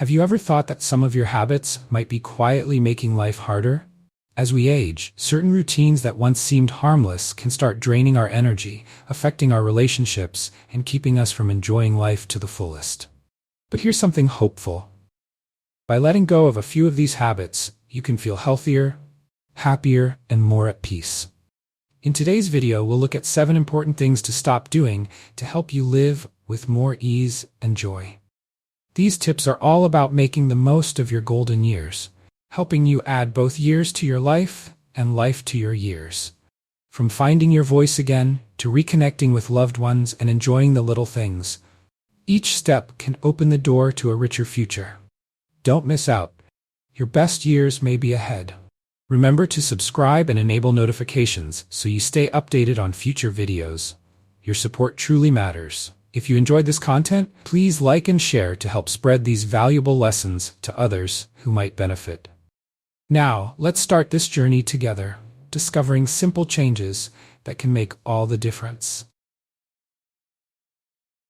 Have you ever thought that some of your habits might be quietly making life harder? As we age, certain routines that once seemed harmless can start draining our energy, affecting our relationships, and keeping us from enjoying life to the fullest. But here's something hopeful. By letting go of a few of these habits, you can feel healthier, happier, and more at peace. In today's video, we'll look at 7 important things to stop doing to help you live with more ease and joy. These tips are all about making the most of your golden years, helping you add both years to your life and life to your years. From finding your voice again to reconnecting with loved ones and enjoying the little things, each step can open the door to a richer future. Don't miss out. Your best years may be ahead. Remember to subscribe and enable notifications so you stay updated on future videos. Your support truly matters. If you enjoyed this content, please like and share to help spread these valuable lessons to others who might benefit. Now, let's start this journey together, discovering simple changes that can make all the difference.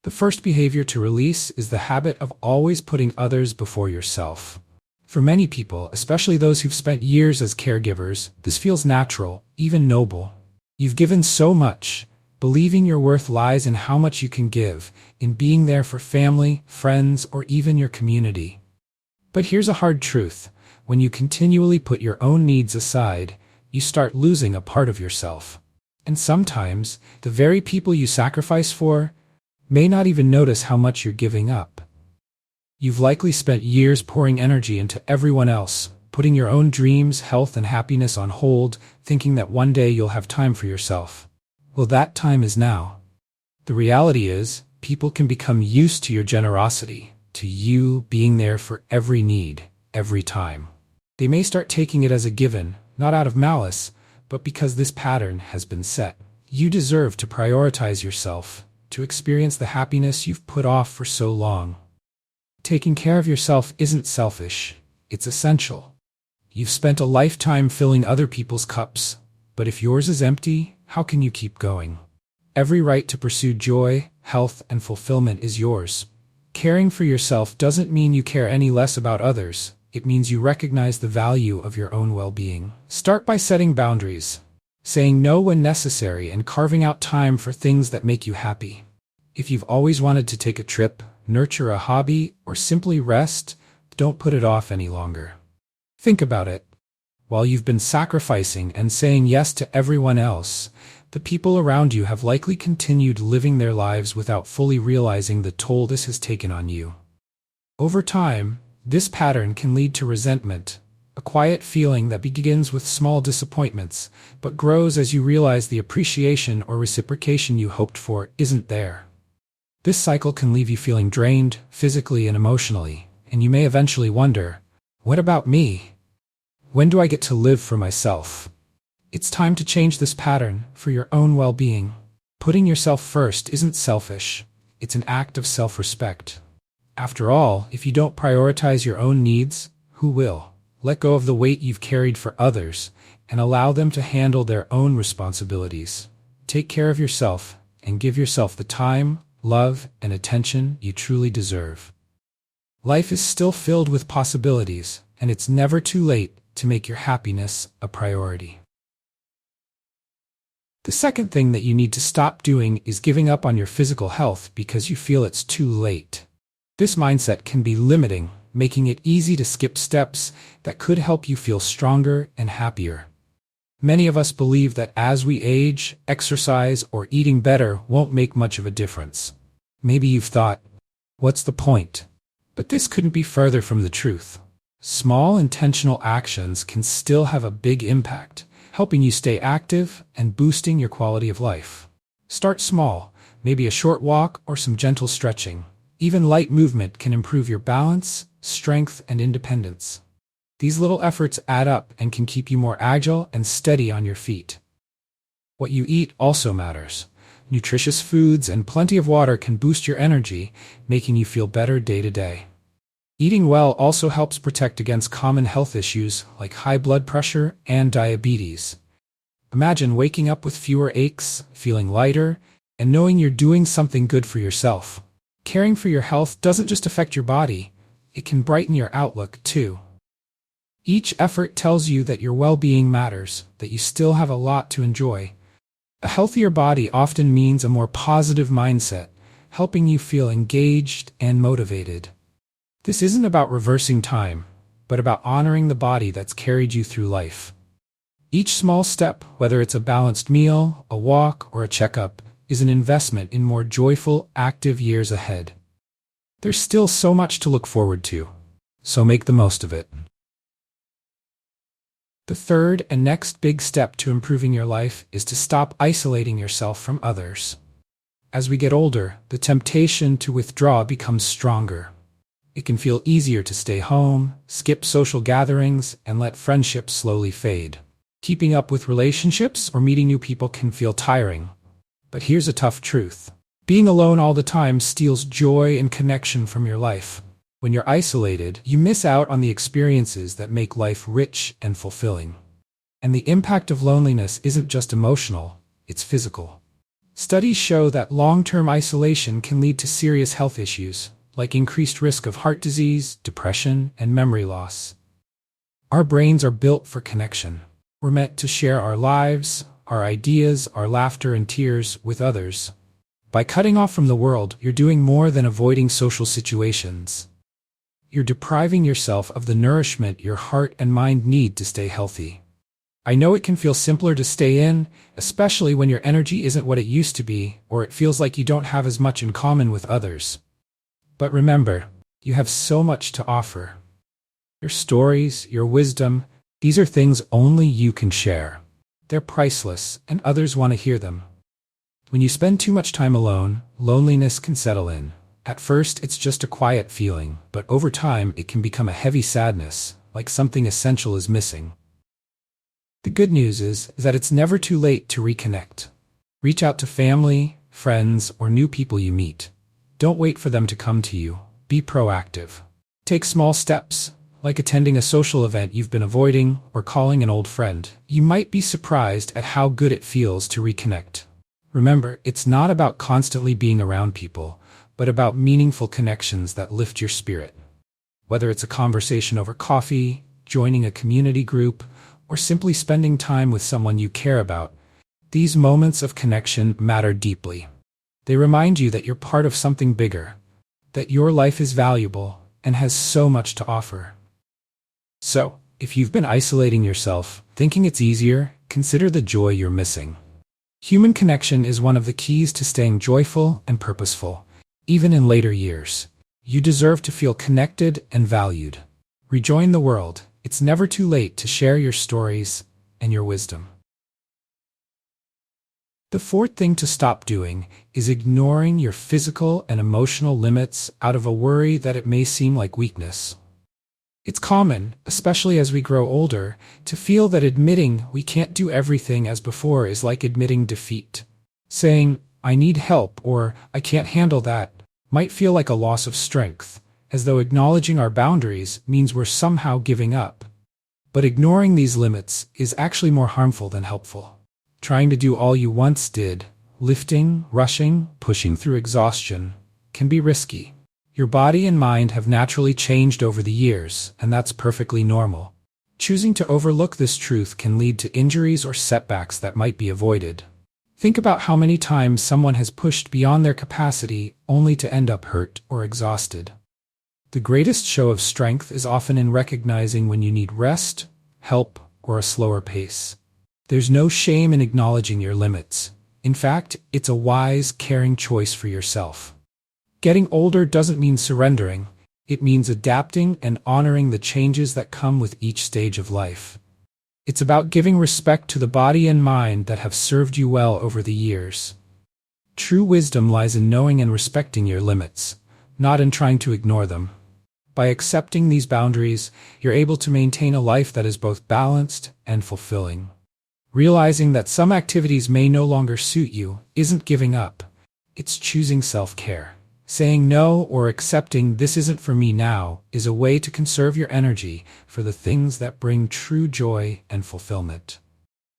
The first behavior to release is the habit of always putting others before yourself. For many people, especially those who've spent years as caregivers, this feels natural, even noble. You've given so much. Believing your worth lies in how much you can give, in being there for family, friends, or even your community. But here's a hard truth. When you continually put your own needs aside, you start losing a part of yourself. And sometimes, the very people you sacrifice for may not even notice how much you're giving up. You've likely spent years pouring energy into everyone else, putting your own dreams, health, and happiness on hold, thinking that one day you'll have time for yourself. Well, that time is now. The reality is, people can become used to your generosity, to you being there for every need, every time. They may start taking it as a given, not out of malice, but because this pattern has been set. You deserve to prioritize yourself, to experience the happiness you've put off for so long. Taking care of yourself isn't selfish, it's essential. You've spent a lifetime filling other people's cups, but if yours is empty, how can you keep going? Every right to pursue joy, health, and fulfillment is yours. Caring for yourself doesn't mean you care any less about others. It means you recognize the value of your own well-being. Start by setting boundaries, saying no when necessary, and carving out time for things that make you happy. If you've always wanted to take a trip, nurture a hobby, or simply rest, don't put it off any longer. Think about it. While you've been sacrificing and saying yes to everyone else, the people around you have likely continued living their lives without fully realizing the toll this has taken on you. Over time, this pattern can lead to resentment, a quiet feeling that begins with small disappointments, but grows as you realize the appreciation or reciprocation you hoped for isn't there. This cycle can leave you feeling drained, physically and emotionally, and you may eventually wonder, what about me? When do I get to live for myself? It's time to change this pattern for your own well-being. Putting yourself first isn't selfish, it's an act of self-respect. After all, if you don't prioritize your own needs, who will? Let go of the weight you've carried for others and allow them to handle their own responsibilities. Take care of yourself and give yourself the time, love, and attention you truly deserve. Life is still filled with possibilities, and it's never too late to make your happiness a priority. The second thing that you need to stop doing is giving up on your physical health because you feel it's too late. This mindset can be limiting, making it easy to skip steps that could help you feel stronger and happier. Many of us believe that as we age, exercise or eating better won't make much of a difference. Maybe you've thought, what's the point? But this couldn't be further from the truth. Small intentional actions can still have a big impact, helping you stay active and boosting your quality of life. Start small, maybe a short walk or some gentle stretching. Even light movement can improve your balance, strength, and independence. These little efforts add up and can keep you more agile and steady on your feet. What you eat also matters. Nutritious foods and plenty of water can boost your energy, making you feel better day to day. Eating well also helps protect against common health issues like high blood pressure and diabetes. Imagine waking up with fewer aches, feeling lighter, and knowing you're doing something good for yourself. Caring for your health doesn't just affect your body, it can brighten your outlook too. Each effort tells you that your well-being matters, that you still have a lot to enjoy. A healthier body often means a more positive mindset, helping you feel engaged and motivated. This isn't about reversing time, but about honoring the body that's carried you through life. Each small step, whether it's a balanced meal, a walk, or a checkup, is an investment in more joyful, active years ahead. There's still so much to look forward to, so make the most of it. The third and next big step to improving your life is to stop isolating yourself from others. As we get older, the temptation to withdraw becomes stronger. It can feel easier to stay home, skip social gatherings, and let friendships slowly fade. Keeping up with relationships or meeting new people can feel tiring. But here's a tough truth. Being alone all the time steals joy and connection from your life. When you're isolated, you miss out on the experiences that make life rich and fulfilling. And the impact of loneliness isn't just emotional, it's physical. Studies show that long-term isolation can lead to serious health issues, like increased risk of heart disease, depression, and memory loss. Our brains are built for connection. We're meant to share our lives, our ideas, our laughter and tears with others. By cutting off from the world, you're doing more than avoiding social situations. You're depriving yourself of the nourishment your heart and mind need to stay healthy. I know it can feel simpler to stay in, especially when your energy isn't what it used to be, or it feels like you don't have as much in common with others. But remember, you have so much to offer. Your stories, your wisdom, these are things only you can share. They're priceless, and others want to hear them. When you spend too much time alone, loneliness can settle in. At first, it's just a quiet feeling, but over time, it can become a heavy sadness, like something essential is missing. The good news is that it's never too late to reconnect. Reach out to family, friends, or new people you meet. Don't wait for them to come to you. Be proactive. Take small steps, like attending a social event you've been avoiding or calling an old friend. You might be surprised at how good it feels to reconnect. Remember, it's not about constantly being around people, but about meaningful connections that lift your spirit. Whether it's a conversation over coffee, joining a community group, or simply spending time with someone you care about, these moments of connection matter deeply. They remind you that you're part of something bigger, that your life is valuable and has so much to offer. So, if you've been isolating yourself, thinking it's easier, consider the joy you're missing. Human connection is one of the keys to staying joyful and purposeful, even in later years. You deserve to feel connected and valued. Rejoin the world. It's never too late to share your stories and your wisdom. The fourth thing to stop doing is ignoring your physical and emotional limits out of a worry that it may seem like weakness. It's common, especially as we grow older, to feel that admitting we can't do everything as before is like admitting defeat. Saying, "I need help," or "I can't handle that," might feel like a loss of strength, as though acknowledging our boundaries means we're somehow giving up. But ignoring these limits is actually more harmful than helpful. Trying to do all you once did, lifting, rushing, pushing through exhaustion, can be risky. Your body and mind have naturally changed over the years, and that's perfectly normal. Choosing to overlook this truth can lead to injuries or setbacks that might be avoided. Think about how many times someone has pushed beyond their capacity only to end up hurt or exhausted. The greatest show of strength is often in recognizing when you need rest, help, or a slower pace. There's no shame in acknowledging your limits. In fact, it's a wise, caring choice for yourself. Getting older doesn't mean surrendering. It means adapting and honoring the changes that come with each stage of life. It's about giving respect to the body and mind that have served you well over the years. True wisdom lies in knowing and respecting your limits, not in trying to ignore them. By accepting these boundaries, you're able to maintain a life that is both balanced and fulfilling. Realizing that some activities may no longer suit you isn't giving up. It's choosing self-care. Saying no or accepting "this isn't for me now" is a way to conserve your energy for the things that bring true joy and fulfillment.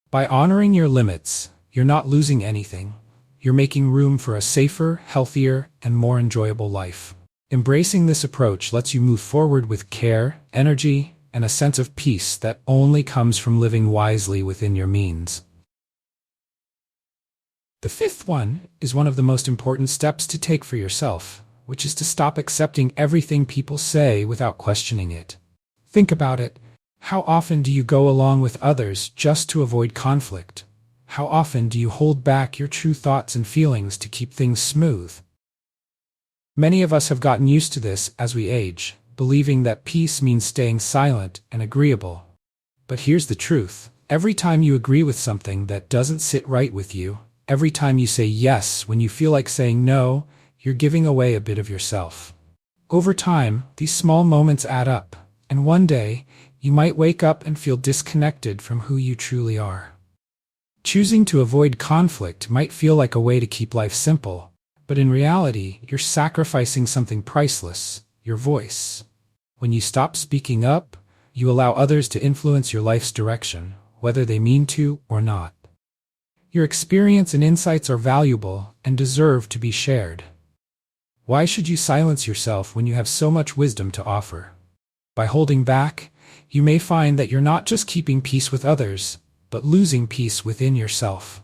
By honoring your limits, you're not losing anything. You're making room for a safer, healthier, and more enjoyable life. Embracing this approach lets you move forward with care, energy, and a sense of peace that only comes from living wisely within your means. The fifth one is one of the most important steps to take for yourself, which is to stop accepting everything people say without questioning it. Think about it. How often do you go along with others just to avoid conflict? How often do you hold back your true thoughts and feelings to keep things smooth? Many of us have gotten used to this as we age, believing that peace means staying silent and agreeable. But here's the truth. Every time you agree with something that doesn't sit right with you, every time you say yes when you feel like saying no, you're giving away a bit of yourself. Over time, these small moments add up, and one day, you might wake up and feel disconnected from who you truly are. Choosing to avoid conflict might feel like a way to keep life simple, but in reality, you're sacrificing something priceless, your voice. When you stop speaking up, you allow others to influence your life's direction, whether they mean to or not. Your experience and insights are valuable and deserve to be shared. Why should you silence yourself when you have so much wisdom to offer? By holding back, you may find that you're not just keeping peace with others, but losing peace within yourself.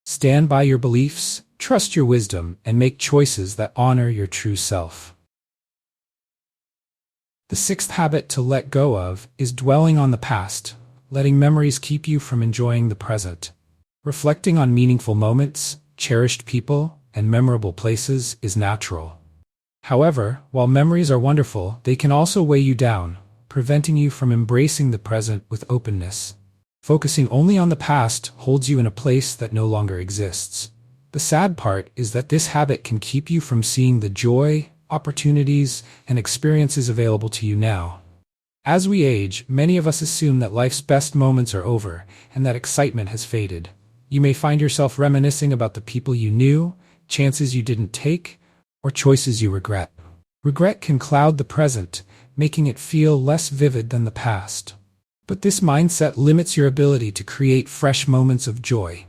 Stand by your beliefs, trust your wisdom, and make choices that honor your true self. The sixth habit to let go of is dwelling on the past, letting memories keep you from enjoying the present. Reflecting on meaningful moments, cherished people, and memorable places is natural. However, while memories are wonderful, they can also weigh you down, preventing you from embracing the present with openness. Focusing only on the past holds you in a place that no longer exists. The sad part is that this habit can keep you from seeing the joy, opportunities, and experiences available to you now. As we age, many of us assume that life's best moments are over and that excitement has faded. You may find yourself reminiscing about the people you knew, chances you didn't take, or choices you regret. Regret can cloud the present, making it feel less vivid than the past. But this mindset limits your ability to create fresh moments of joy.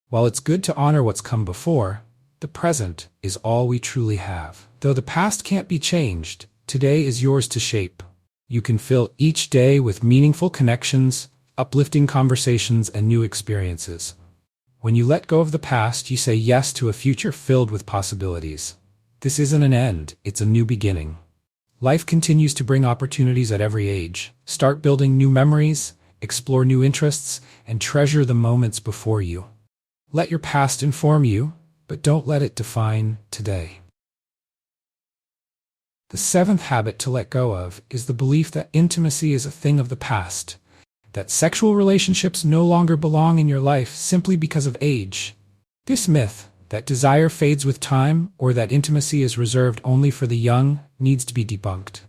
While it's good to honor what's come before, the present is all we truly have. Though the past can't be changed, today is yours to shape. You can fill each day with meaningful connections, uplifting conversations, and new experiences. When you let go of the past, you say yes to a future filled with possibilities. This isn't an end, it's a new beginning. Life continues to bring opportunities at every age. Start building new memories, explore new interests, and treasure the moments before you. Let your past inform you, but don't let it define today. The seventh habit to let go of is the belief that intimacy is a thing of the past, that sexual relationships no longer belong in your life simply because of age. This myth, that desire fades with time or that intimacy is reserved only for the young, needs to be debunked.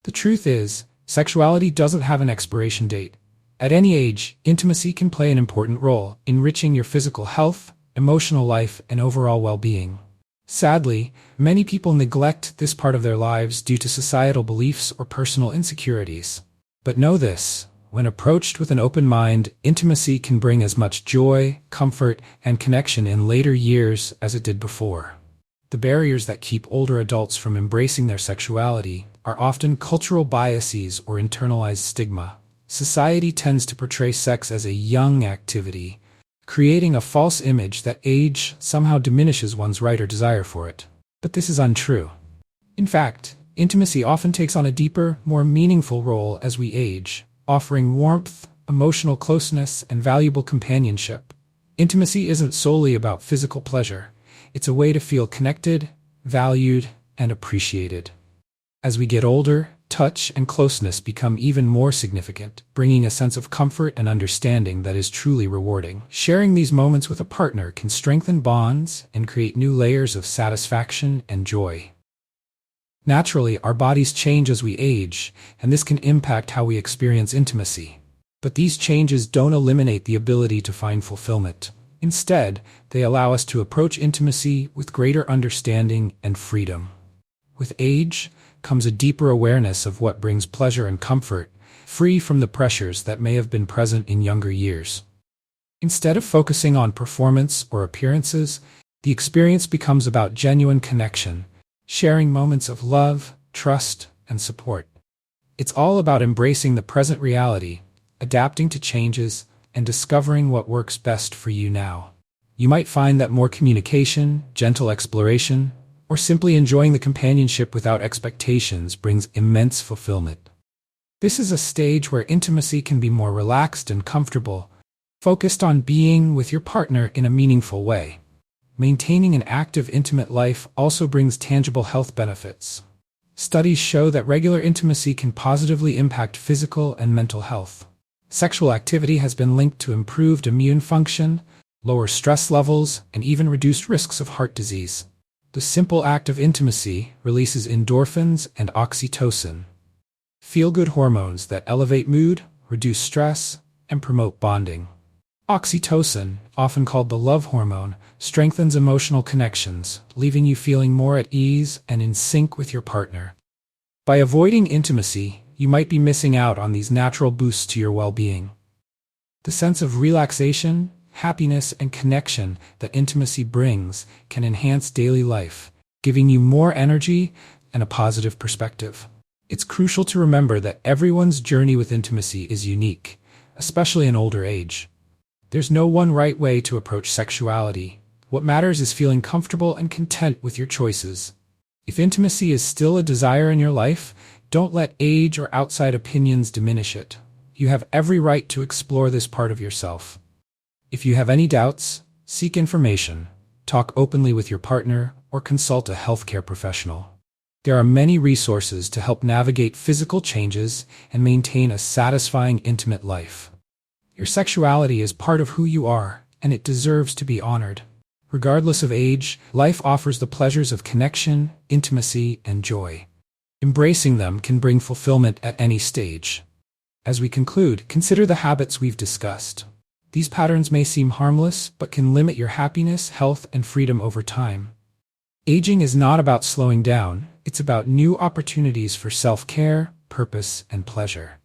The truth is, sexuality doesn't have an expiration date. At any age, intimacy can play an important role, enriching your physical health, emotional life, and overall well-being. Sadly, many people neglect this part of their lives due to societal beliefs or personal insecurities. But know this. When approached with an open mind, intimacy can bring as much joy, comfort, and connection in later years as it did before. The barriers that keep older adults from embracing their sexuality are often cultural biases or internalized stigma. Society tends to portray sex as a young activity, creating a false image that age somehow diminishes one's right or desire for it. But this is untrue. In fact, intimacy often takes on a deeper, more meaningful role as we age, offering warmth, emotional closeness, and valuable companionship. Intimacy isn't solely about physical pleasure. It's a way to feel connected, valued, and appreciated. As we get older, touch and closeness become even more significant, bringing a sense of comfort and understanding that is truly rewarding. Sharing these moments with a partner can strengthen bonds and create new layers of satisfaction and joy. Naturally, our bodies change as we age, and this can impact how we experience intimacy. But these changes don't eliminate the ability to find fulfillment. Instead, they allow us to approach intimacy with greater understanding and freedom. With age comes a deeper awareness of what brings pleasure and comfort, free from the pressures that may have been present in younger years. Instead of focusing on performance or appearances, the experience becomes about genuine connection, sharing moments of love, trust, and support. It's all about embracing the present reality, adapting to changes, and discovering what works best for you now. You might find that more communication, gentle exploration, or simply enjoying the companionship without expectations brings immense fulfillment. This is a stage where intimacy can be more relaxed and comfortable, focused on being with your partner in a meaningful way. Maintaining an active, intimate life also brings tangible health benefits. Studies show that regular intimacy can positively impact physical and mental health. Sexual activity has been linked to improved immune function, lower stress levels, and even reduced risks of heart disease. The simple act of intimacy releases endorphins and oxytocin, feel-good hormones that elevate mood, reduce stress, and promote bonding. Oxytocin, often called the love hormone, strengthens emotional connections, leaving you feeling more at ease and in sync with your partner. By avoiding intimacy, you might be missing out on these natural boosts to your well-being. The sense of relaxation, happiness, and connection that intimacy brings can enhance daily life, giving you more energy and a positive perspective. It's crucial to remember that everyone's journey with intimacy is unique, especially in older age. There's no one right way to approach sexuality. What matters is feeling comfortable and content with your choices. If intimacy is still a desire in your life, don't let age or outside opinions diminish it. You have every right to explore this part of yourself. If you have any doubts, seek information, talk openly with your partner, or consult a healthcare professional. There are many resources to help navigate physical changes and maintain a satisfying, intimate life. Your sexuality is part of who you are, and it deserves to be honored. Regardless of age, life offers the pleasures of connection, intimacy, and joy. Embracing them can bring fulfillment at any stage. As we conclude, consider the habits we've discussed. These patterns may seem harmless, but can limit your happiness, health, and freedom over time. Aging is not about slowing down, it's about new opportunities for self-care, purpose, and pleasure.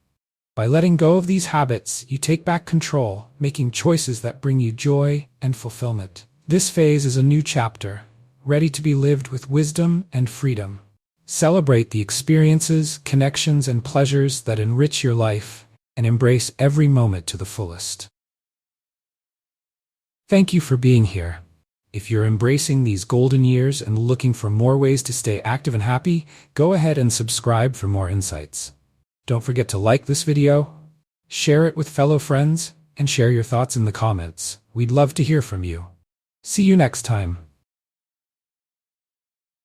By letting go of these habits, you take back control, making choices that bring you joy and fulfillment. This phase is a new chapter, ready to be lived with wisdom and freedom. Celebrate the experiences, connections, and pleasures that enrich your life, and embrace every moment to the fullest. Thank you for being here. If you're embracing these golden years and looking for more ways to stay active and happy, go ahead and subscribe for more insights. Don't forget to like this video, share it with fellow friends, and share your thoughts in the comments. We'd love to hear from you. See you next time.